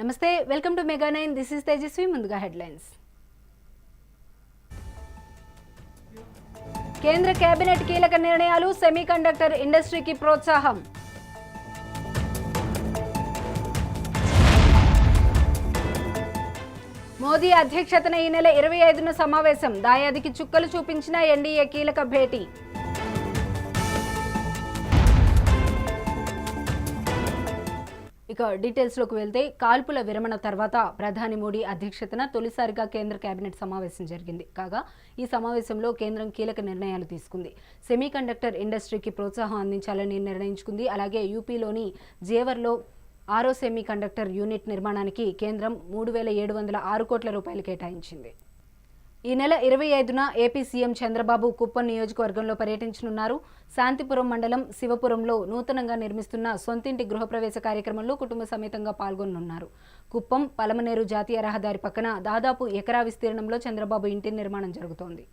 నమస్తే, welcome to mega 9. This is Tejaswi. ముందుగా headlines. కేంద్ర కేబినెట్ కీలక నిర్ణయాలు, సెమీకండక్టర్ ఇండస్ట్రీకి ప్రోత్సాహం. మోదీ అధ్యక్షతన ఈ నెల 25న సమావేశం, దాయాదికి చుక్కలు చూపించిన ఎన్డీఏ కీలక భేటీ. ఇక డీటెయిల్స్లోకి వెళ్తే, కాల్పుల విరమణ తర్వాత ప్రధాని మోడీ అధ్యక్షతన తొలిసారిగా కేంద్ర కేబినెట్ సమావేశం జరిగింది. కాగా ఈ సమావేశంలో కేంద్రం కీలక నిర్ణయాలు తీసుకుంది. సెమీకండక్టర్ ఇండస్ట్రీకి ప్రోత్సాహం అందించాలని నిర్ణయించుకుంది. అలాగే యూపీలోని జేవర్లో 6వ సెమీ కండక్టర్ యూనిట్ నిర్మాణానికి కేంద్రం 3,706 కోట్ల రూపాయలు కేటాయించింది. ఈ నెల 25న ఏపీ సీఎం చంద్రబాబు కుప్పం నియోజకవర్గంలో పర్యటించనున్నారు. శాంతిపురం మండలం శివపురంలో నూతనంగా నిర్మిస్తున్న సొంతింటి గృహప్రవేశ కార్యక్రమంలో కుటుంబ సమేతంగా పాల్గొనున్నారు. కుప్పం పలమనేరు జాతీయ రహదారి పక్కన దాదాపు ఎకరా విస్తీర్ణంలో చంద్రబాబు ఇంటి నిర్మాణం జరుగుతోంది.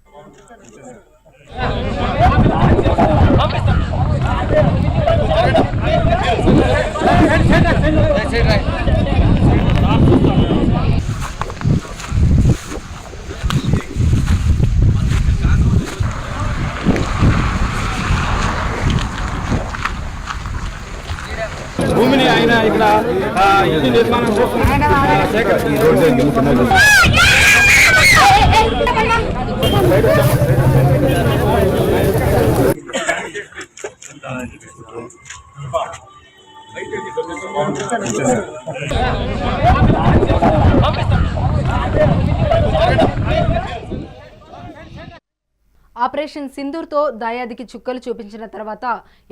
భూమిని ఆయన ఇక్కడ ఇంటి నిర్మాణం ఆపరేషన్ సింధూర్తో దాయాదికి చుక్కలు చూపించిన తర్వాత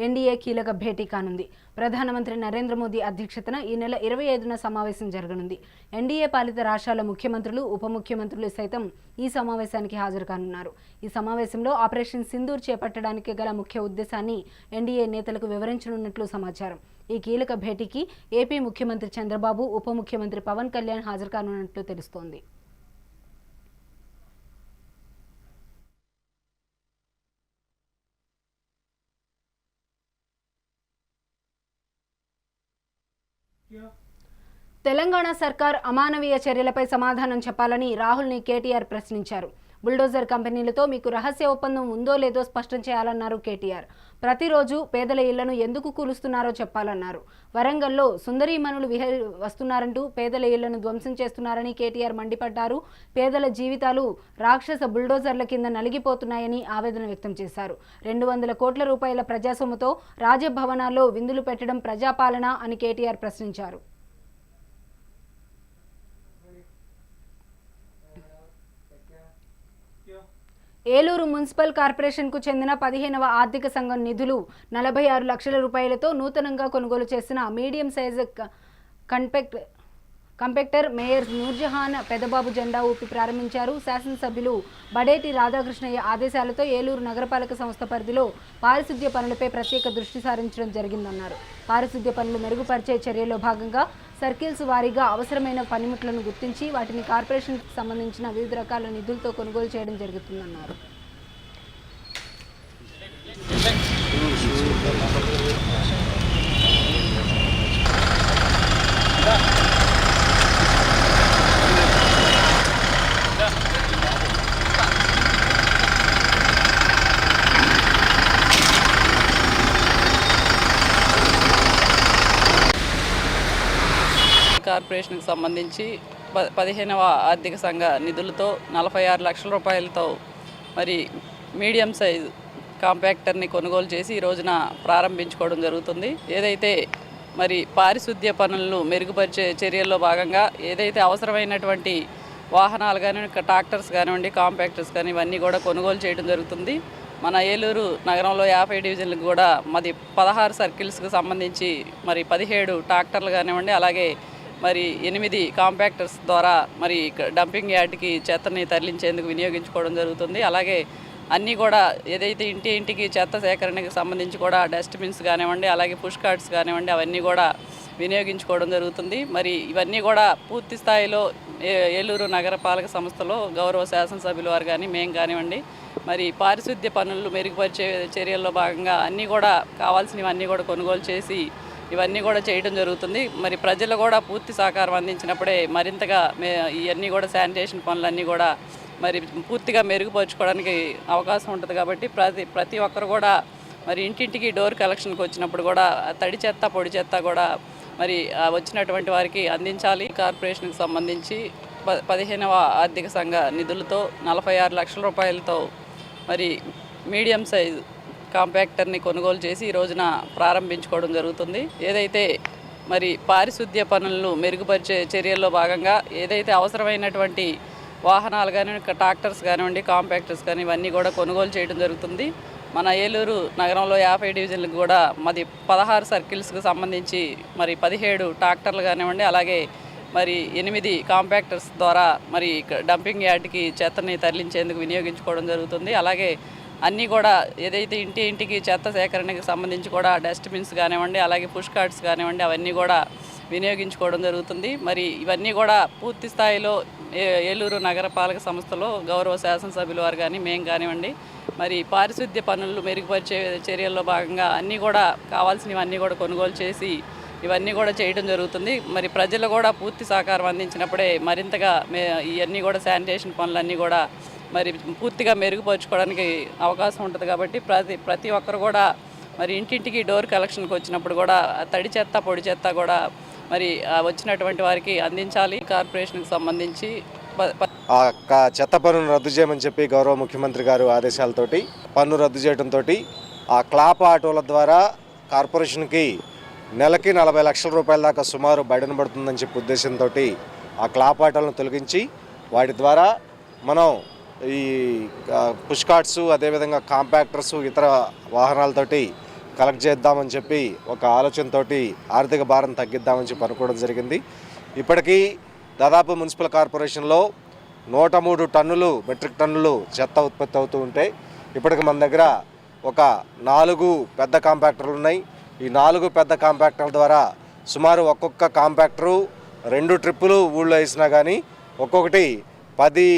ఎన్డీఏ కీలక భేటీ కానుంది. ప్రధానమంత్రి నరేంద్ర మోదీ అధ్యక్షతన ఈ నెల 25న సమావేశం జరగనుంది. ఎన్డీఏ పాలిత రాష్ట్రాల ముఖ్యమంత్రులు, ఉప ముఖ్యమంత్రులు సైతం ఈ సమావేశానికి హాజరు కానున్నారు. ఈ సమావేశంలో ఆపరేషన్ సింధూర్ చేపట్టడానికి గల ముఖ్య ఉద్దేశాన్ని ఎన్డీఏ నేతలకు వివరించనున్నట్లు సమాచారం. ఈ కీలక భేటీకి ఏపీ ముఖ్యమంత్రి చంద్రబాబు, ఉప ముఖ్యమంత్రి పవన్ కళ్యాణ్ హాజరు కానున్నట్లు తెలుస్తోంది. తెలంగాణ సర్కార్ అమానవీయ చర్యలపై సమాధానం చెప్పాలని రాహుల్ని కేటీఆర్ ప్రశ్నించారు. బుల్డోజర్ కంపెనీలతో మీకు రహస్య ఒప్పందం ఉందో లేదో స్పష్టం చేయాలన్నారు కేటీఆర్. ప్రతిరోజు పేదల ఇళ్లను ఎందుకు కూలుస్తున్నారో చెప్పాలన్నారు. వరంగల్లో సుందరీమణులు వస్తున్నారంటూ పేదల ఇళ్లను ధ్వంసం చేస్తున్నారని కేటీఆర్ మండిపడ్డారు. పేదల జీవితాలు రాక్షస బుల్డోజర్ల కింద నలిగిపోతున్నాయని ఆవేదన వ్యక్తం చేశారు. 200 కోట్ల రూపాయల ప్రజాసొమ్ముతో రాజభవనాల్లో విందులు పెట్టడం ప్రజాపాలన అని కేటీఆర్ ప్రశ్నించారు. ఏలూరు మున్సిపల్ కార్పొరేషన్కు చెందిన 15వ ఆర్థిక సంఘం నిధులు 46 లక్షల రూపాయలతో నూతనంగా కొనుగోలు చేసిన medium size compactor mayor Noorjahan Pedababu జెండా ఊపి ప్రారంభించారు. శాసనసభ్యులు బడేటి రాధాకృష్ణయ్య ఆదేశాలతో ఏలూరు నగరపాలక సంస్థ పరిధిలో పారిశుద్ధ్య పనులపై ప్రత్యేక దృష్టి సారించడం జరిగిందన్నారు. పారిశుద్ధ్య పనులు మెరుగుపరిచే చర్యల్లో భాగంగా సర్కిల్స్ వారీగా అవసరమైన పనిముట్లను గుర్తించి వాటిని కార్పొరేషన్కి సంబంధించిన వివిధ రకాల నిధులతో కొనుగోలు చేయడం జరుగుతుందన్నారు. కార్పొరేషన్కి సంబంధించి 15వ ఆర్థిక సంఘ నిధులతో 46 లక్షల రూపాయలతో మరి మీడియం సైజు కాంపాక్టర్ని కొనుగోలు చేసి ఈ రోజున ప్రారంభించుకోవడం జరుగుతుంది. ఏదైతే మరి పారిశుద్ధ్య పనులను మెరుగుపరిచే చర్యల్లో భాగంగా ఏదైతే అవసరమైనటువంటి వాహనాలు కానివ్వండి, ట్రాక్టర్స్ కానివ్వండి, కాంపాక్టర్స్ కానీ ఇవన్నీ కూడా కొనుగోలు చేయడం జరుగుతుంది. మన ఏలూరు నగరంలో 50 డివిజన్లకు కూడా మరి 16 సర్కిల్స్కి సంబంధించి మరి 17 ట్రాక్టర్లు కానివ్వండి, అలాగే మరి 8 కాంపాక్టర్స్ ద్వారా మరి డంపింగ్ యార్డ్కి చెత్తని తరలించేందుకు వినియోగించుకోవడం జరుగుతుంది. అలాగే అన్నీ కూడా ఏదైతే ఇంటికి చెత్త సేకరణకి సంబంధించి కూడా డస్ట్బిన్స్ కానివ్వండి, అలాగే పుష్ కార్ట్స్ కానివ్వండి, అవన్నీ కూడా వినియోగించుకోవడం జరుగుతుంది. మరి ఇవన్నీ కూడా పూర్తి స్థాయిలో ఏలూరు నగరపాలక సంస్థలో గౌరవ శాసనసభ్యుల వారు కానీ మేము కానివ్వండి మరి పారిశుద్ధ్య పనులు మెరుగుపరిచే చర్యల్లో భాగంగా అన్నీ కూడా కావాల్సినవన్నీ కూడా కొనుగోలు చేసి ఇవన్నీ కూడా చేయడం జరుగుతుంది. మరి ప్రజలు కూడా పూర్తి సహకారం అందించినప్పుడే మరింతగా ఇవన్నీ కూడా శానిటేషన్ పనులన్నీ కూడా మరి పూర్తిగా మెరుగుపరుచుకోవడానికి అవకాశం ఉంటుంది. కాబట్టి ప్రతి ఒక్కరు కూడా మరి ఇంటింటికి డోర్ కలెక్షన్కి వచ్చినప్పుడు కూడా తడి చెత్త పొడి చెత్త కూడా మరి వచ్చినటువంటి వారికి అందించాలి. కార్పొరేషన్కి సంబంధించి 15వ ఆర్థిక సంఘ నిధులతో 46 లక్షల రూపాయలతో మరి మీడియం సైజు కాంపాక్టర్ని కొనుగోలు చేసి ఈ రోజున ప్రారంభించుకోవడం జరుగుతుంది. ఏదైతే మరి పారిశుద్ధ్య పనులను మెరుగుపరిచే చర్యల్లో భాగంగా ఏదైతే అవసరమైనటువంటి వాహనాలు కానివ్వండి, ట్రాక్టర్స్ కానివ్వండి, కాంపాక్టర్స్ కానీ ఇవన్నీ కూడా కొనుగోలు చేయడం జరుగుతుంది. మన ఏలూరు నగరంలో 50 డివిజన్లకు కూడా మరి 16 సర్కిల్స్కి సంబంధించి మరి 17 ట్రాక్టర్లు కానివ్వండి, అలాగే మరి 8 కాంపాక్టర్స్ ద్వారా మరి డంపింగ్ యార్డ్కి చెత్తని తరలించేందుకు వినియోగించుకోవడం జరుగుతుంది. అలాగే అన్నీ కూడా ఏదైతే ఇంటికి చెత్త సేకరణకి సంబంధించి కూడా డస్ట్బిన్స్ కానివ్వండి, అలాగే పుష్ కార్ట్స్ కానివ్వండి, అవన్నీ కూడా వినియోగించుకోవడం జరుగుతుంది. మరి ఇవన్నీ కూడా పూర్తి స్థాయిలో ఏలూరు నగరపాలక సంస్థలో గౌరవ శాసనసభ్యుల వారు కానీ మేము కానివ్వండి మరి పారిశుద్ధ్య పనులు మెరుగుపరిచే చర్యల్లో భాగంగా అన్నీ కూడా కావాల్సినవన్నీ కూడా కొనుగోలు చేసి ఇవన్నీ కూడా చేయడం జరుగుతుంది. మరి ప్రజలు కూడా పూర్తి సహకారం అందించినప్పుడే మరింతగా ఇవన్నీ కూడా శానిటేషన్ పనులన్నీ కూడా మరి పూర్తిగా మెరుగుపరుచుకోవడానికి అవకాశం ఉంటుంది. కాబట్టి ప్రతి ఒక్కరు కూడా మరి ఇంటింటికి డోర్ కలెక్షన్కి వచ్చినప్పుడు కూడా తడి చెత్త పొడి చెత్త కూడా మరి వచ్చినటువంటి వారికి అందించాలి. కార్పొరేషన్కి సంబంధించి చెత్త పన్నును రద్దు చేయమని చెప్పి గౌరవ ముఖ్యమంత్రి గారు ఆదేశాలతోటి పన్ను రద్దు చేయడంతో ఆ క్లాప్ ఆటోల ద్వారా కార్పొరేషన్కి నెలకి 40 లక్షల రూపాయల దాకా సుమారు బయటన పడుతుందని చెప్పి ఉద్దేశంతో ఆ క్లాప్ ఆటోలను తొలగించి వాటి ద్వారా మనం ఈ పుష్ కార్ట్స్ అదేవిధంగా కాంపాక్టర్స్ ఇతర వాహనాలతోటి కలెక్ట్ చేద్దామని చెప్పి ఒక ఆలోచనతోటి ఆర్థిక భారం తగ్గిద్దామని చెప్పి అనుకోవడం జరిగింది. ఇప్పటికీ దాదాపు మున్సిపల్ కార్పొరేషన్లో 103 టన్నులు మెట్రిక్ టన్నులు చెత్త ఉత్పత్తి అవుతూ ఉంటే ఇప్పటికి మన దగ్గర ఒక 4 పెద్ద కాంపాక్టర్లు ఉన్నాయి. ఈ 4 పెద్ద కాంపాక్టర్ల ద్వారా సుమారు ఒక్కొక్క కాంపాక్టరు 2 ట్రిప్పులు ఊళ్ళో వేసినా కానీ ఒక్కొక్కటి 10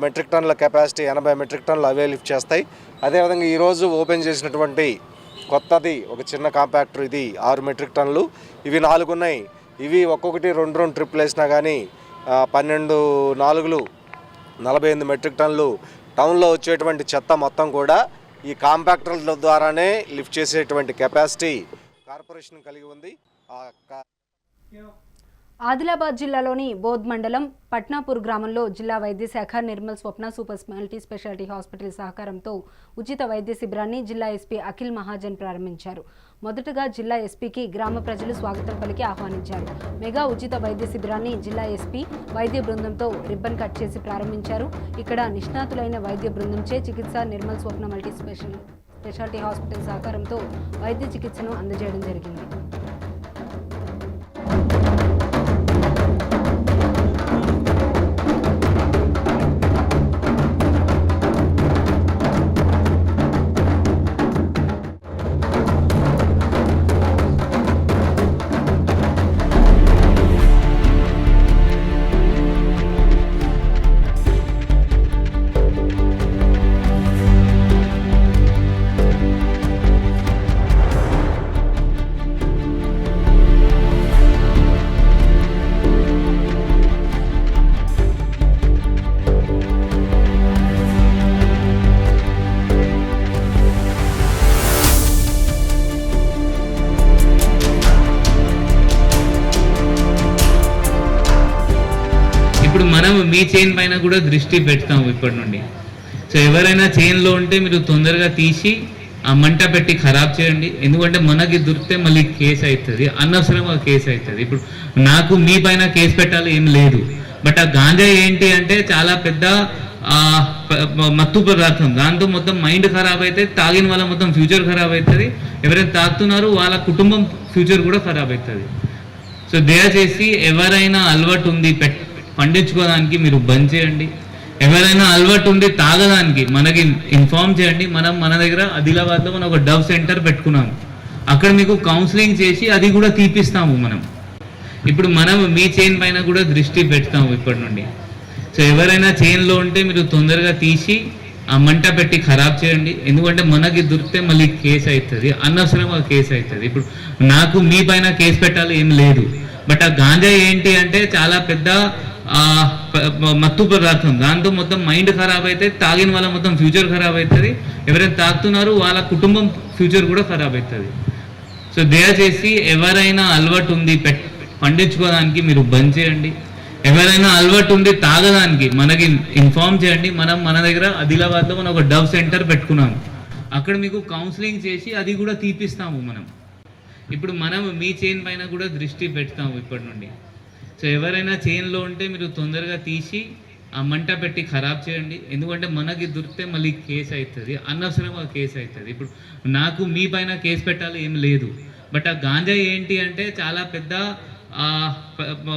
మెట్రిక్ టన్నుల కెపాసిటీ 80 మెట్రిక్ టన్నులు అవే లిఫ్ట్ చేస్తాయి. అదేవిధంగా ఈరోజు ఓపెన్ చేసినటువంటి కొత్తది ఒక చిన్న కాంపాక్టర్, ఇది 6 మెట్రిక్ టన్నులు. ఇవి 4 ఉన్నాయి. ఇవి ఒక్కొక్కటి 2 ట్రిప్పులు వేసినా కానీ 12 4లు 48 మెట్రిక్ టన్నులు టౌన్లో వచ్చేటువంటి చెత్త మొత్తం కూడా ఈ కాంపాక్టర్ల ద్వారానే లిఫ్ట్ చేసేటువంటి కెపాసిటీ కార్పొరేషన్ కలిగి ఉంది. ఆదిలాబాద్ జిల్లాలోని బోధ్ మండలం పట్నాపూర్ గ్రామంలో జిల్లా వైద్య శాఖ నిర్మల్ స్వప్న సూపర్ స్పెషాలిటీ హాస్పిటల్ సహకారంతో ఉచిత వైద్య శిబిరాన్ని జిల్లా ఎస్పీ అఖిల్ మహాజన్ ప్రారంభించారు. మొదటగా జిల్లా ఎస్పీకి గ్రామ ప్రజలు స్వాగతం పలికి ఆహ్వానించారు. మెగా ఉచిత వైద్య శిబిరాన్ని జిల్లా ఎస్పీ వైద్య బృందంతో రిబ్బన్ కట్ చేసి ప్రారంభించారు. ఇక్కడ నిష్ణాతులైన వైద్య బృందంచే చికిత్స నిర్మల్ స్వప్న స్పెషాలిటీ హాస్పిటల్ సహకారంతో వైద్య చికిత్సను అందజేయడం జరిగింది. ఇప్పుడు మనం మీ చైన్ పైన కూడా దృష్టి పెడతాము ఇప్పటి నుండి. సో ఎవరైనా చైన్లో ఉంటే మీరు తొందరగా తీసి ఆ మంట పెట్టి ఖరాబ్ చేయండి. ఎందుకంటే మనకి దొరికితే మళ్ళీ కేసు అవుతుంది, అనవసరంగా కేసు అవుతుంది. ఇప్పుడు నాకు మీ పైన కేసు పెట్టాలి ఏం లేదు, బట్ ఆ గాంజా ఏంటి అంటే చాలా పెద్ద మత్తు పదార్థం. దాంతో మొత్తం మైండ్ ఖరాబ్ అవుతుంది, తాగిన వాళ్ళ మొత్తం ఫ్యూచర్ ఖరాబ్ అవుతుంది. ఎవరైనా తాగుతున్నారో వాళ్ళ కుటుంబం ఫ్యూచర్ కూడా ఖరాబ్ అవుతుంది. సో దయచేసి ఎవరైనా అలవాటు ఉంది పండించుకోవడానికి మీరు బంద్ చేయండి. ఎవరైనా అలవాటు ఉండి తాగడానికి మనకి ఇన్ఫార్మ్ చేయండి. మన దగ్గర ఆదిలాబాద్లో మనం ఒక డవ్ సెంటర్ పెట్టుకున్నాము. అక్కడ మీకు కౌన్సిలింగ్ చేసి అది కూడా తీపిస్తాము మనం. ఇప్పుడు మనం మీ చైన్ పైన కూడా దృష్టి పెడతాము ఇప్పటి నుండి. సో ఎవరైనా చైన్లో ఉంటే మీరు తొందరగా తీసి ఆ ఆ మంట పెట్టి ఖరాబ్ చేయండి, ఎందుకంటే మనకి దొరికితే మళ్ళీ కేసు అవుతుంది, అనవసరంగా కేసు అవుతుంది. ఇప్పుడు నాకు మీ పైన కేసు పెట్టాలి ఏం లేదు, బట్ ఆ గాంజా ఏంటి అంటే చాలా పెద్ద మత్తు పదార్థం. దాంతో మొత్తం మైండ్ ఖరాబ్ అవుతుంది, తాగిన వాళ్ళ మొత్తం ఫ్యూచర్ ఖరాబ్ అవుతుంది, ఎవరైనా తాగుతున్నారో వాళ్ళ కుటుంబం ఫ్యూచర్ కూడా ఖరాబ్ అవుతుంది. సో దయచేసి ఎవరైనా అలవాటు ఉంది పండించుకోవడానికి మీరు బంద్ చేయండి, ఎవరైనా అలవాటు ఉంది తాగడానికి మనకి ఇన్ఫార్మ్ చేయండి. మన దగ్గర ఆదిలాబాద్లో మనం ఒక డవ్ సెంటర్ పెట్టుకున్నాము, అక్కడ మీకు కౌన్సిలింగ్ చేసి అది కూడా తీపిస్తాము మనం. ఇప్పుడు మనం మీ చైన్ పైన కూడా దృష్టి పెడతాము ఇప్పటి నుండి. సో ఎవరైనా చైన్లో ఉంటే మీరు తొందరగా తీసి ఆ మంట పెట్టి ఖరాబ్ చేయండి, ఎందుకంటే మనకి దొరికితే మళ్ళీ కేసు అవుతుంది, అనవసరంగా కేసు అవుతుంది. ఇప్పుడు నాకు మీ పైన కేసు పెట్టాలి ఏం లేదు, బట్ ఆ గాంజా ఏంటి అంటే చాలా పెద్ద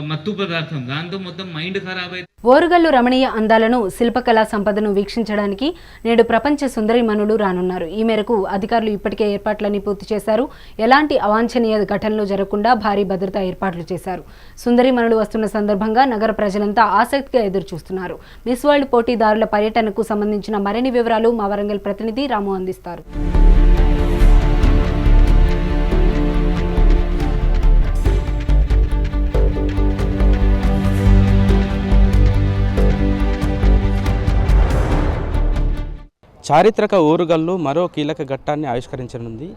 మత్తు పదార్థం. దాంతో మొత్తం మైండ్ ఖరాబ్ అవుతుంది. ఓరుగల్లు రమణీయ అందాలను శిల్పకళా సంపదను వీక్షించడానికి నేడు ప్రపంచ సుందరీమణులు రానున్నారు. ఈ మేరకు అధికారులు ఇప్పటికే ఏర్పాట్లన్నీ పూర్తి చేశారు. ఎలాంటి అవాంఛనీయ ఘటనలు జరగకుండా భారీ భద్రతా ఏర్పాట్లు చేశారు. సుందరీమణులు వస్తున్న సందర్భంగా నగర ప్రజలంతా ఆసక్తిగా ఎదురుచూస్తున్నారు. మిస్ వరల్డ్ పోటీదారుల పర్యటనకు సంబంధించిన మరిన్ని వివరాలు మా వరంగల్ ప్రతినిధి రాము అందిస్తారు. చారిత్రక ఓరుగల్లు మరో కీలక ఘట్టాన్ని ఆవిష్కరించనుంది.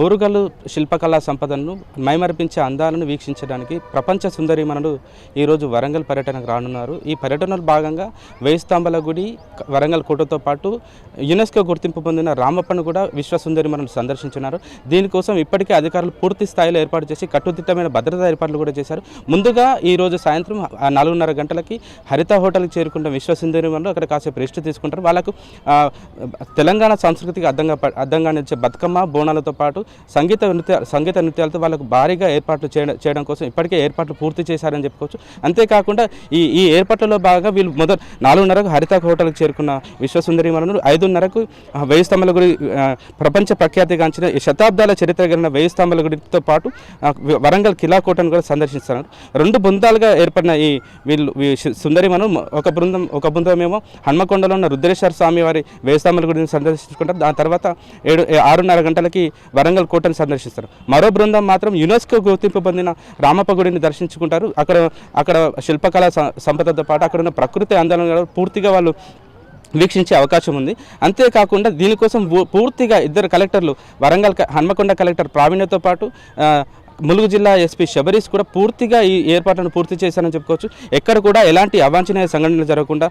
ఓరుగల్లు శిల్పకళా సంపదను మైమరిపించే అందాలను వీక్షించడానికి ప్రపంచ సుందరీమణులు ఈరోజు వరంగల్ పర్యటనకు రానున్నారు. ఈ పర్యటనలో భాగంగా వేయి స్తంభాల గుడి, వరంగల్ కోటతో పాటు యునెస్కో గుర్తింపు పొందిన రామప్పను కూడా విశ్వ సుందరీమణులు సందర్శించున్నారు. దీనికోసం ఇప్పటికే అధికారులు పూర్తి స్థాయిలో ఏర్పాటు చేసి కట్టుదిట్టమైన భద్రతా ఏర్పాట్లు కూడా చేశారు. ముందుగా ఈరోజు సాయంత్రం 4:30 గంటలకి హరిత హోటల్కి చేరుకుంటున్న విశ్వ సుందరీమణులు అక్కడ కాసేపు రెస్ట్ తీసుకుంటారు. వాళ్ళకు తెలంగాణ సంస్కృతికి అద్దంగా నిలిచే బతుకమ్మ బోనాలతో పాటు సంగీత నృత్యాలతో వాళ్ళకు భారీగా ఏర్పాట్లు చేయడం కోసం ఇప్పటికే ఏర్పాట్లు పూర్తి చేశారని చెప్పుకోవచ్చు. అంతేకాకుండా ఈ ఏర్పాట్లలో భాగంగా వీళ్ళు 4:30కు హరిత హోటల్కి చేరుకున్న విశ్వసుందరీమణులు 5:30కు వేయి స్తంభాల గుడి, ప్రపంచ ప్రఖ్యాతిగాంచిన శతాబ్దాల చరిత్ర కలిగిన వేయి స్తంభాల గుడితో పాటు వరంగల్ కిలా కోటను కూడా సందర్శిస్తున్నారు. 2 బృందాలుగా ఏర్పడిన ఈ సుందరీమణులు ఒక బృందం ఏమో హన్మకొండలో ఉన్న రుద్రేశ్వర స్వామి వారి వేయి స్తంభాల గుడిని సందర్శించుకుంటారు. దాని తర్వాత 6:30 గంటలకి వరంగల్ కోటను సందర్శిస్తారు. మరో బృందం మాత్రం యునెస్కో గుర్తింపు పొందిన రామప్ప గుడిని దర్శించుకుంటారు. అక్కడ శిల్పకళా సంపదతో పాటు అక్కడ ఉన్న ప్రకృతి అందాలను పూర్తిగా వాళ్ళు వీక్షించే అవకాశం ఉంది. అంతేకాకుండా దీనికోసం పూర్తిగా 2 కలెక్టర్లు, హన్మకొండ కలెక్టర్ ప్రావీణ్యతో పాటు ములుగు జిల్లా ఎస్పీ శబరీష్ కూడా పూర్తిగా ఈ ఏర్పాట్లను పూర్తి చేశారని చెప్పుకోవచ్చు. ఎక్కడ కూడా ఎలాంటి అవాంఛనీయ సంఘటనలు జరగకుండా,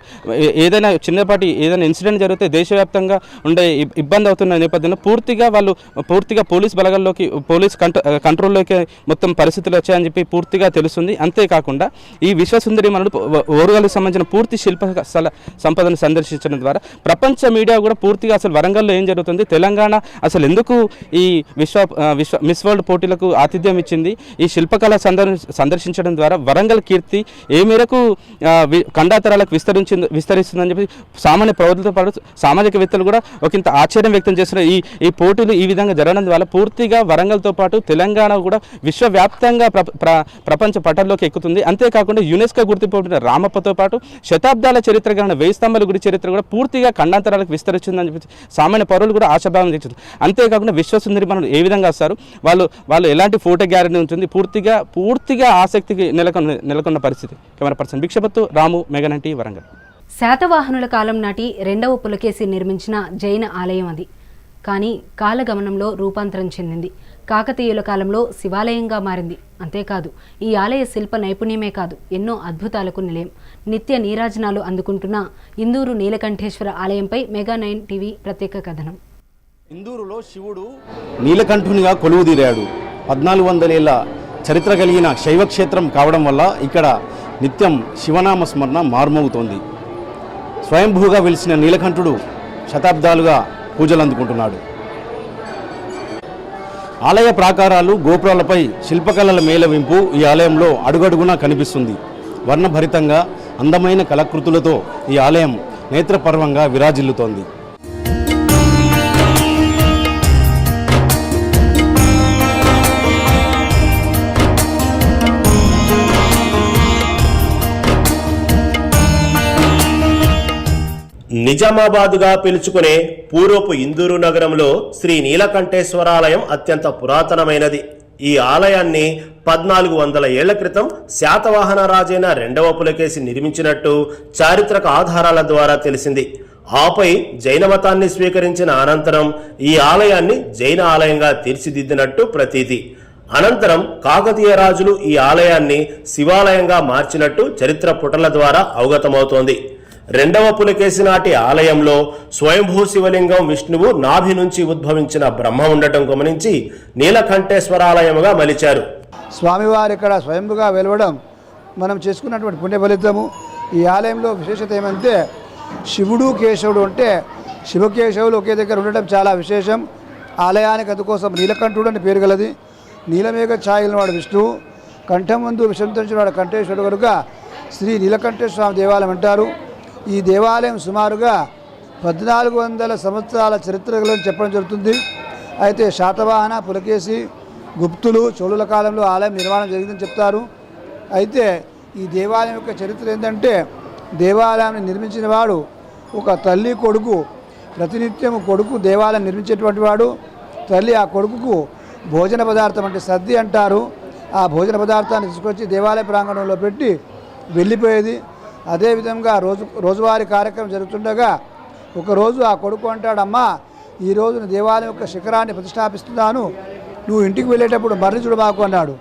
ఏదైనా చిన్నపాటి ఇన్సిడెంట్ జరిగితే దేశవ్యాప్తంగా ఉండే ఇబ్బంది అవుతున్న నేపథ్యంలో పూర్తిగా పోలీస్ బలగాల్లోకి, పోలీస్ కంట్రోల్లోకి మొత్తం పరిస్థితులు వచ్చాయని చెప్పి పూర్తిగా తెలుస్తుంది. అంతేకాకుండా ఈ విశ్వసుందరీమణులు ఓరుగల్లుకు సంబంధించిన పూర్తి శిల్ప సంపదను సందర్శించడం ద్వారా ప్రపంచ మీడియా కూడా పూర్తిగా అసలు వరంగల్లో ఏం జరుగుతుంది, తెలంగాణ అసలు ఎందుకు ఈ మిస్ వరల్డ్ పోటీలకు ఆతిథ్యం ఇచ్చింది, ఈ శిల్పకళ సందర్శించడం ద్వారా వరంగల్ కీర్తి ఏ మేరకు ఖండాతరాలకు విస్తరిస్తుందని చెప్పి సామాన్య ప్రజలతో పాటు సామాజికవేత్తలు కూడా ఒకంత ఆశ్చర్యం వ్యక్తం చేస్తున్నారు. ఈ పోటీలు ఈ విధంగా జరగడం ద్వారా పూర్తిగా వరంగల్తో పాటు తెలంగాణ కూడా విశ్వవ్యాప్తంగా ప్రపంచ పటంలోకి ఎక్కుతుంది. అంతేకాకుండా యునెస్కో గుర్తింపు పొందిన రామప్పతో పాటు శతాబ్దాల చరిత్ర కలిగిన వేయి స్తంభాల గుడి చరిత్ర కూడా పూర్తిగా ఖండాంతరాలకు విస్తరిస్తుందని చెప్పి సామాన్య పౌరులు కూడా ఆశాభావం తెచ్చింది. అంతేకాకుండా విశ్వసుందరీమణులు ఏ విధంగా వస్తారు, వాళ్ళు ఎలాంటి ఫోటో గ్యాలరీ ఉంటుంది, పూర్తిగా ఆసక్తికి నెలకొన్న పరిస్థితి. కెమెరా పర్సన్ భిక్షపత్తు, రాము, మెగానంటి, వరంగల్. శాతవాహనుల కాలం నాటి 2వ పులకేసి నిర్మించిన జైన ఆలయం అది. కానీ కాలగమనంలో రూపాంతరం చెందింది. కాకతీయుల కాలంలో శివాలయంగా మారింది. అంతేకాదు, ఈ ఆలయ శిల్ప నైపుణ్యమే కాదు, ఎన్నో అద్భుతాలకు నిలయం. నిత్య నీరాజనాలు అందుకుంటున్న ఇందూరు నీలకంఠేశ్వర ఆలయంపై మెగా9 టీవీ ప్రత్యేక కథనం. ఇందూరులో శివుడు నీలకంఠునిగా కొలువుదీరాడు. 1400 ఏళ్ల చరిత్ర కలిగిన శైవక్షేత్రం కావడం వల్ల ఇక్కడ నిత్యం శివనామ స్మరణ మార్మవుతోంది. స్వయంభూగా వెలిసిన నీలకంఠుడు శతాబ్దాలుగా పూజలు అందుకుంటున్నాడు. ఆలయ ప్రాకారాలు, గోపురాలపై శిల్పకళల మేళవింపు ఈ ఆలయంలో అడుగడుగునా కనిపిస్తుంది. వర్ణభరితంగా అందమైన కళాకృతులతో ఈ ఆలయం నేత్రపర్వంగా విరాజిల్లుతోంది. నిజామాబాద్గా పిలుచుకునే పూర్వపు ఇందూరు నగరంలో శ్రీ నీలకంఠేశ్వరాలయం అత్యంత పురాతనమైనది. ఈ ఆలయాన్ని 1400 ఏళ్ల క్రితం శాతవాహన రాజైన రెండవ పులకేశి నిర్మించినట్టు చారిత్రక ఆధారాల ద్వారా తెలిసింది. ఆపై జైన మతాన్ని స్వీకరించిన అనంతరం ఈ ఆలయాన్ని జైన ఆలయంగా తీర్చిదిద్దినట్టు ప్రతీతి. అనంతరం కాకతీయ రాజులు ఈ ఆలయాన్ని శివాలయంగా మార్చినట్టు చరిత్ర పుటల ద్వారా అవగతమవుతోంది. రెండవ పులకేశి నాటి ఆలయంలో స్వయంభూ శివలింగం విష్ణువు నాభి నుంచి ఉద్భవించిన బ్రహ్మ ఉండటం గమనించి నీలకంఠేశ్వరాలయముగా మలిచారు. స్వామివారు ఇక్కడ స్వయంభుగా వెలవడం మనం చేసుకున్నటువంటి పుణ్య ఫలితము. ఈ ఆలయంలో విశేషత ఏమంటే శివుడు కేశవుడు అంటే శివకేశవులు ఒకే దగ్గర ఉండటం చాలా విశేషం. ఆలయానికి అందుకోసం నీలకంఠుడు అని పేరు గలది. నీలమేఘ ఛాయల వాడు విష్ణువు, కంఠం ముందు విషంతరించిన వాడు కంఠేశ్వరుడు కనుక శ్రీ నీలకంఠేశ్వర స్వామి దేవాలయం అంటారు. ఈ దేవాలయం సుమారుగా 1400 సంవత్సరాల చరిత్ర గలని చెప్పడం జరుగుతుంది. అయితే శాతవాహన, పులకేశి, గుప్తులు, చోళుల కాలంలో ఆలయం నిర్మాణం జరిగిందని చెప్తారు. అయితే ఈ దేవాలయం యొక్క చరిత్ర ఏంటంటే దేవాలయాన్ని నిర్మించిన వాడు ఒక తల్లి కొడుకు, ప్రతినిత్యం కొడుకు దేవాలయం నిర్మించేటువంటి వాడు. తల్లి ఆ కొడుకుకు భోజన పదార్థం అంటే సద్ది అంటారు, ఆ భోజన పదార్థాన్ని తీసుకొచ్చి దేవాలయ ప్రాంగణంలో పెట్టి వెళ్ళిపోయేది. అదేవిధంగా రోజువారీ కార్యక్రమం జరుగుతుండగా ఒకరోజు ఆ కొడుకు అంటాడు, అమ్మా ఈరోజు నేను దేవాలయం యొక్క శిఖరాన్ని ప్రతిష్టాపిస్తున్నాను, నువ్వు ఇంటికి వెళ్ళేటప్పుడు మర్రి చూడబాకు అన్నాడు.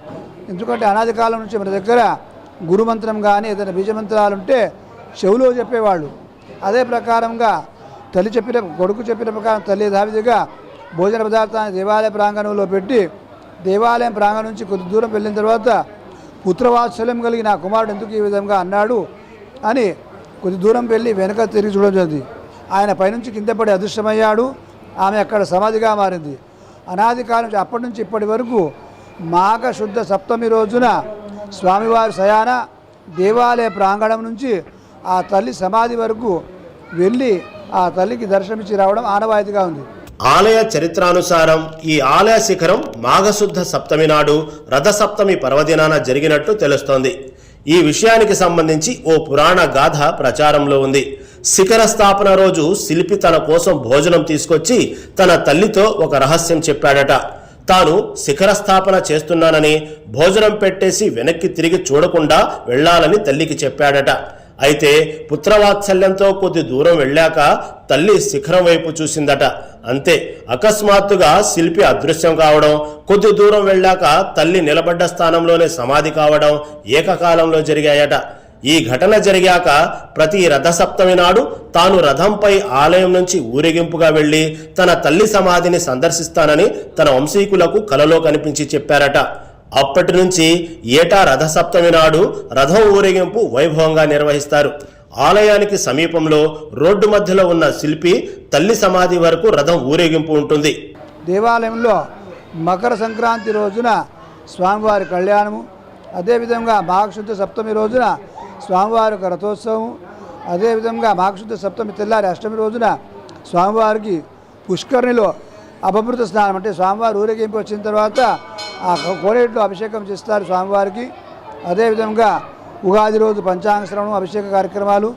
ఎందుకంటే అనాది కాలం నుంచి మన దగ్గర గురుమంత్రం కానీ ఏదైనా బీజమంత్రాలు ఉంటే చెవులో చెప్పేవాళ్ళు. అదే ప్రకారంగా తల్లి చెప్పిన కొడుకు చెప్పిన ప్రకారం తల్లి యథావిధిగా భోజన పదార్థాన్ని దేవాలయ ప్రాంగణంలో పెట్టి దేవాలయం ప్రాంగణం నుంచి కొద్ది దూరం వెళ్ళిన తర్వాత పుత్రవాత్సల్యం కలిగి నా కుమారుడు ఎందుకు ఈ విధంగా అన్నాడు అని కొద్ది దూరం వెళ్ళి వెనక తిరిగి చూడడం జరిగింది. ఆయన పైనుంచి కింద పడి అదృశ్యమయ్యాడు. ఆమె అక్కడ సమాధిగా మారింది. అనాది కాలం నుంచి అప్పటి నుంచి ఇప్పటి వరకు మాఘ శుద్ధ సప్తమి రోజున స్వామివారి శయాన దేవాలయ ప్రాంగణం నుంచి ఆ తల్లి సమాధి వరకు వెళ్ళి ఆ తల్లికి దర్శనమిచ్చి రావడం ఆనవాయితీగా ఉంది. ఆలయ చరిత్రానుసారం ఈ ఆలయ శిఖరం మాఘశుద్ధ సప్తమి నాడు రథసప్తమి పర్వదినాన జరిగినట్టు తెలుస్తోంది. ఈ విషయానికి సంబంధించి ఓ పురాణ గాథ ప్రచారంలో ఉంది. శిఖర స్థాపన రోజు శిల్పి తన కోసం భోజనం తీసుకొచ్చి తన తల్లితో ఒక రహస్యం చెప్పాడట. తాను శిఖర స్థాపన చేస్తున్నానని భోజనం పెట్టేసి వెనక్కి తిరిగి చూడకుండా వెళ్లాలని తల్లికి చెప్పాడట. అయితే పుత్రవాత్సల్యంతో కొద్ది దూరం వెళ్ళాక తల్లి శిఖరం వైపు చూసిందట. అంతే, అకస్మాత్తుగా శిల్పి అదృశ్యం కావడం, కొద్ది దూరం వెళ్ళాక తల్లి నిలబడ్డ స్థానంలోనే సమాధి కావడం ఏకకాలంలో జరిగాయట. ఈ ఘటన జరిగాక ప్రతి రథసప్తమి నాడు తాను రథంపై ఆలయం నుంచి ఊరేగింపుగా వెళ్లి తన తల్లి సమాధిని సందర్శిస్తానని తన వంశీకులకు కలలో కనిపించి చెప్పారట. అప్పటి నుంచి ఏటా రథసప్తమి నాడు రథం ఊరేగింపు వైభవంగా నిర్వహిస్తారు. ఆలయానికి సమీపంలో రోడ్డు మధ్యలో ఉన్న శిల్పి తల్లి సమాధి వరకు రథం ఊరేగింపు ఉంటుంది. దేవాలయంలో మకర సంక్రాంతి రోజున స్వామివారి కళ్యాణము, అదేవిధంగా మాఘశుద్ధ సప్తమి రోజున స్వామివారి రథోత్సవం, అదేవిధంగా మాఘశుద్ధ సప్తమి తెల్లారి అష్టమి రోజున స్వామివారికి పుష్కరిణిలో అపమృత స్నానం అంటే స్వామివారి ఊరేగింపు వచ్చిన తర్వాత ఆ కోనేటిలో అభిషేకం చేస్తారు స్వామివారికి. అదేవిధంగా ఉగాది రోజు పంచాంగ శ్రవణం, అభిషేక కార్యక్రమాలు,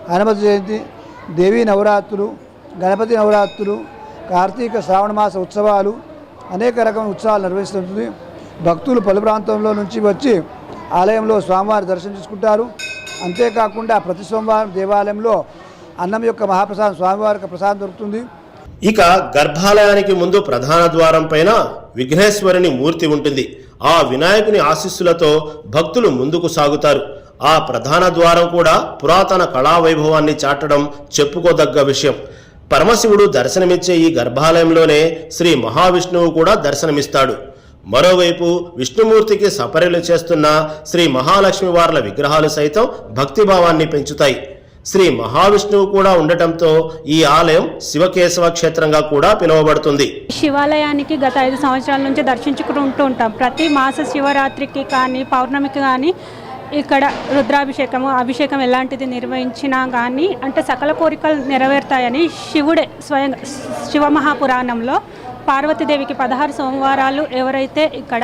హనుమతి జయంతి, దేవీ నవరాత్రులు, గణపతి నవరాత్రులు, కార్తీక శ్రావణ మాస ఉత్సవాలు, అనేక రకమైన ఉత్సవాలు నిర్వహిస్తుంది. భక్తులు పలు ప్రాంతంలో నుంచి వచ్చి ఆలయంలో స్వామివారి దర్శనం చేసుకుంటారు. అంతేకాకుండా ప్రతి సోమవారం దేవాలయంలో అన్నం యొక్క మహాప్రసాదం స్వామివారికి ప్రసాదం దొరుకుతుంది. ఇక గర్భాలయానికి ముందు ప్రధాన ద్వారం పైన విఘ్నేశ్వరుని మూర్తి ఉంటుంది. ఆ వినాయకుని ఆశీస్సులతో భక్తులు ముందుకు సాగుతారు. ఆ ప్రధాన ద్వారం కూడా పురాతన కళా వైభవాన్ని చాటడం చెప్పుకోదగ్గ విషయం. పరమశివుడు దర్శనమిచ్చే ఈ గర్భాలయంలోనే శ్రీ మహావిష్ణువు కూడా దర్శనమిస్తాడు. మరోవైపు విష్ణుమూర్తికి సపర్యలు చేస్తున్న శ్రీ మహాలక్ష్మి వార్ల విగ్రహాలు సైతం భక్తిభావాన్ని పెంచుతాయి. శ్రీ మహావిష్ణువు కూడా ఉండటంతో ఈ ఆలయం శివకేశవ క్షేత్రంగా కూడా పిలువబడుతుంది. శివాలయానికి గత 5 సంవత్సరాల నుంచి దర్శించుకుంటూ ఉంటాం. ప్రతి మాస శివరాత్రికి కానీ పౌర్ణమికి కానీ ఇక్కడ అభిషేకం ఎలాంటిది నిర్వహించినా కానీ అంటే సకల కోరికలు నెరవేరుతాయని శివుడే స్వయంగా శివమహాపురాణంలో పార్వతీదేవికి 16 సోమవారాలు ఎవరైతే ఇక్కడ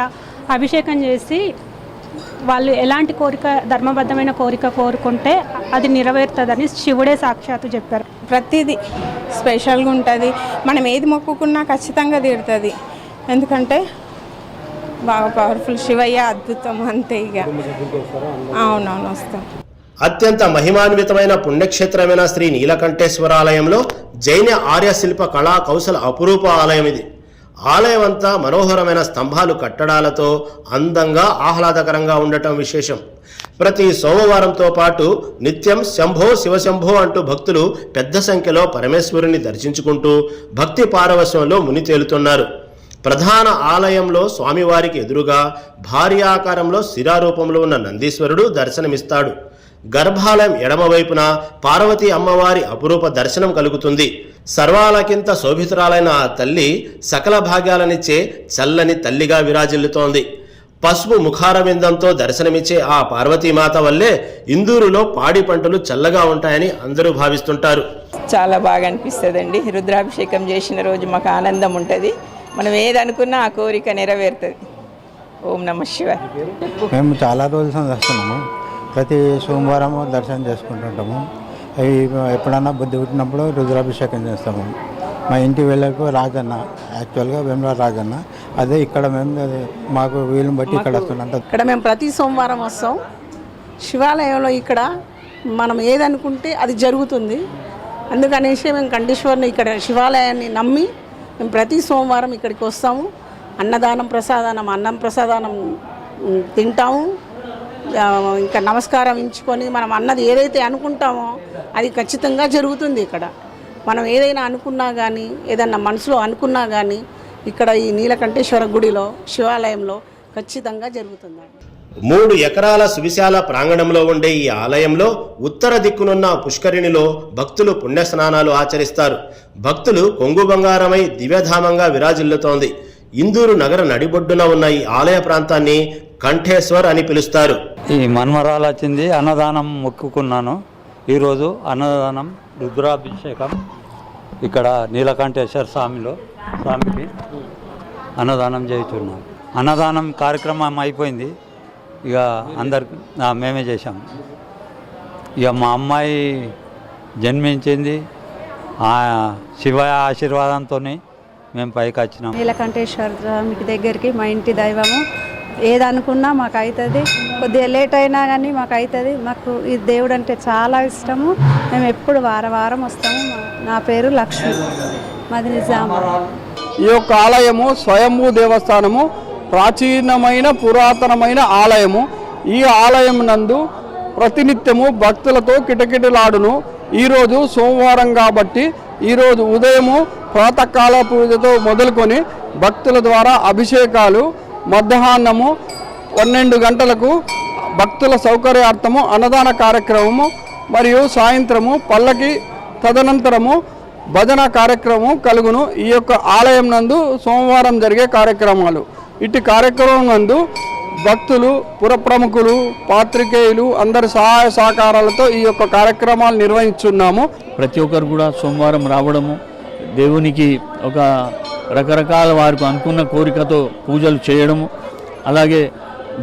అభిషేకం చేసి వాళ్ళు ఎలాంటి కోరిక ధర్మబద్ధమైన కోరిక కోరుకుంటే అది నెరవేరుతుందని శివుడే సాక్షాత్తు చెప్పారు. ప్రతిదీ స్పెషల్గా ఉంటుంది. మనం ఏది మొక్కుకున్నా ఖచ్చితంగా తీరుతుంది. ఎందుకంటే బాగా పవర్ఫుల్, శివయ్య అద్భుతం, అంతే ఇక. అవునవును, వస్తాం. అత్యంత మహిమాన్వితమైన పుణ్యక్షేత్రమైన శ్రీ నీలకంఠేశ్వర ఆలయంలో జైన ఆర్య శిల్ప కళా కౌశల అపురూప ఆలయం ఇది. ఆలయం అంతా మనోహరమైన స్తంభాలు, కట్టడాలతో అందంగా ఆహ్లాదకరంగా ఉండటం విశేషం. ప్రతి సోమవారంతో పాటు నిత్యం శంభో శివశంభో అంటూ భక్తులు పెద్ద సంఖ్యలో పరమేశ్వరుని దర్శించుకుంటూ భక్తి పారవశ్యంలో ముని తేలుతున్నారు. ప్రధాన ఆలయంలో స్వామివారికి ఎదురుగా భారీ ఆకారంలో శిరారూపంలో ఉన్న నందీశ్వరుడు దర్శనమిస్తాడు. గర్భాలయం ఎడమవైపున పార్వతీ అమ్మవారి అపురూప దర్శనం కలుగుతుంది. సర్వాలకింత శోభితురాలైన ఆ తల్లి సకల భాగ్యాలనిచ్చే చల్లని తల్లిగా విరాజిల్లుతోంది. పసుపు ముఖారవిందంతో దర్శనమిచ్చే ఆ పార్వతీమాత వల్లే ఇందూరులో పాడి పంటలు చల్లగా ఉంటాయని అందరూ భావిస్తుంటారు. చాలా బాగా అనిపిస్తుందండి. రుద్రాభిషేకం చేసిన రోజు మాకు ఆనందం ఉంటుంది. మనం ఏదనుకున్నా ఆ కోరిక నెరవేరుతుంది. ఓం నమః శివాయ. మేము చాలా రోజుల నుంచి వస్తున్నాము. ప్రతి సోమవారం దర్శనం చేసుకుంటుంటాము. ఎప్పుడన్నా బుద్ధి పుట్టినప్పుడు రుద్రాభిషేకం చేస్తాము. మా ఇంటి వెళ్ళకు రాజన్న, యాక్చువల్గా వేముల రాజన్న, అదే ఇక్కడ మేము మాకు వీలుని బట్టి ఇక్కడ వస్తున్నాం. ఇక్కడ మేము ప్రతి సోమవారం వస్తాం. శివాలయంలో ఇక్కడ మనం ఏదనుకుంటే అది జరుగుతుంది. అందుకనేసి మేము కంఠేశ్వరుని ఇక్కడ శివాలయాన్ని నమ్మి మేము ప్రతి సోమవారం ఇక్కడికి వస్తాము. అన్నదానం అన్నం ప్రసాదానం తింటాము. ఇంకా నమస్కారం ఇచ్చుకొని మనం అన్నది ఏదైతే అనుకుంటామో అది ఖచ్చితంగా జరుగుతుంది. ఇక్కడ మనం ఏదైనా అనుకున్నా కానీ, ఏదన్నా మనసులో అనుకున్నా కానీ ఇక్కడ ఈ నీలకంఠేశ్వర గుడిలో, శివాలయంలో ఖచ్చితంగా జరుగుతుందండి. 3 ఎకరాల సువిశాల ప్రాంగణంలో ఉండే ఈ ఆలయంలో ఉత్తర దిక్కునున్న పుష్కరిణిలో భక్తులు పుణ్యస్నానాలు ఆచరిస్తారు. భక్తులు కొంగు బంగారమై దివ్యధామంగా విరాజిల్లుతోంది. ఇందూరు నగర నడిబొడ్డున ఉన్న ఈ ఆలయ ప్రాంతాన్ని కంఠేశ్వర్ అని పిలుస్తారు. ఈ మన్మరాలు వచ్చింది, అన్నదానం మొక్కుకున్నాను. ఈరోజు అన్నదానం రుద్రాభిషేకం ఇక్కడ నీలకంఠేశ్వర స్వామికి అన్నదానం చేస్తున్నాం. అన్నదానం కార్యక్రమం అయిపోయింది. ఇక అందరికి మేమే చేశాము. ఇక మా అమ్మాయి జన్మించింది, శివ ఆశీర్వాదంతో మేము పైకి వచ్చినాం. నీలకంఠేశ్వర స్వామికి దగ్గరికి మా ఇంటి దైవము. ఏదనుకున్నా మాకు అవుతుంది. కొద్దిగా లేట్ అయినా కానీ మాకు అవుతుంది. మాకు ఈ దేవుడు అంటే చాలా ఇష్టము. మేము ఎప్పుడు వారం వస్తాము. నా పేరు లక్ష్మి, మాది నిజామాబాద్. ఈ యొక్క ఆలయము స్వయంభూ దేవస్థానము, ప్రాచీనమైన పురాతనమైన ఆలయము. ఈ ఆలయం నందు ప్రతినిత్యము భక్తులతో కిటకిటలాడును. ఈరోజు సోమవారం కాబట్టి ఈరోజు ఉదయము ప్రాతకాల పూజతో మొదలుకొని భక్తుల ద్వారా అభిషేకాలు, మధ్యాహ్నము 12 గంటలకు భక్తుల సౌకర్యార్థము అన్నదాన కార్యక్రమము మరియు సాయంత్రము పల్లకి, తదనంతరము భజన కార్యక్రమం కలుగును. ఈ యొక్క ఆలయం నందు సోమవారం జరిగే కార్యక్రమాలు. ఇటు కార్యక్రమం నందు భక్తులు, పురప్రముఖులు, పాత్రికేయులు అందరి సహాయ సహకారాలతో ఈ యొక్క కార్యక్రమాలు నిర్వహిస్తున్నాము. ప్రతి ఒక్కరు కూడా సోమవారం రావడము, దేవునికి ఒక రకరకాల వారికి అనుకున్న కోరికతో పూజలు చేయడము, అలాగే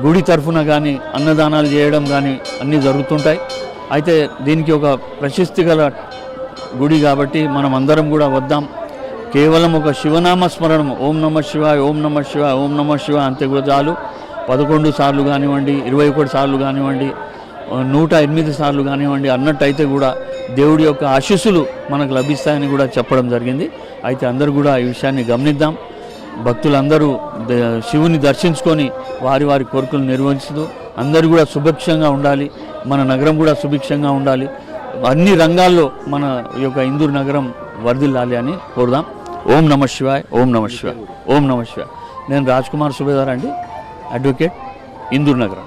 గుడి తరఫున కానీ అన్నదానాలు చేయడం కానీ అన్నీ జరుగుతుంటాయి. అయితే దీనికి ఒక ప్రశస్తి గల గుడి కాబట్టి మనం అందరం కూడా వద్దాం. కేవలం ఒక శివనామ స్మరణము, ఓం నమః శివాయ, ఓం నమః శివాయ, ఓం నమః శివాయ అంతే కూడా చాలు. 11 సార్లు కానివ్వండి, 21 సార్లు కానివ్వండి, 108 సార్లు కానివ్వండి అన్నట్టయితే కూడా దేవుడి యొక్క ఆశీస్సులు మనకు లభిస్తాయని కూడా చెప్పడం జరిగింది. అయితే అందరూ కూడా ఈ విషయాన్ని గమనిద్దాం. భక్తులందరూ శివుని దర్శించుకొని వారి వారి కోరికలు నిర్వహిస్తూ అందరూ కూడా సుభిక్షంగా ఉండాలి. మన నగరం కూడా సుభిక్షంగా ఉండాలి. అన్ని రంగాల్లో మన యొక్క ఇందూరు నగరం వర్ధిల్లాలి అని కోరుదాం. ఓం నమః శివాయ, ఓం నమః శివాయ, ఓం నమః శివాయ. నేను రాజ్ కుమార్ సుబేదార్ అండి, అడ్వకేట్, ఇందూరు నగరం.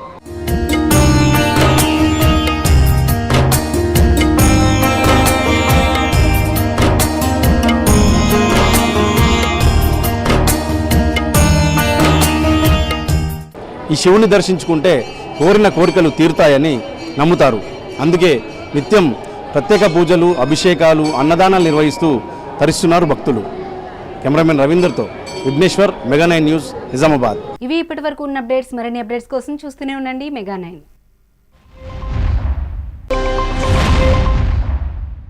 ఈ శివుని దర్శించుకుంటే కోరిన కోరికలు తీరుతాయని నమ్ముతారు. అందుకే నిత్యం ప్రత్యేక పూజలు, అభిషేకాలు, అన్నదానాలు నిర్వహిస్తూ తరిస్తున్నారు భక్తులు. కెమెరామెన్ రవీందర్తో విఘ్నేశ్వర్, మెగా9 న్యూస్, నిజామాబాద్. ఇవి ఇప్పటివరకు ఉన్న అప్డేట్స్. మరిన్ని అప్డేట్స్ కోసం చూస్తూనే ఉండండి మెగా9.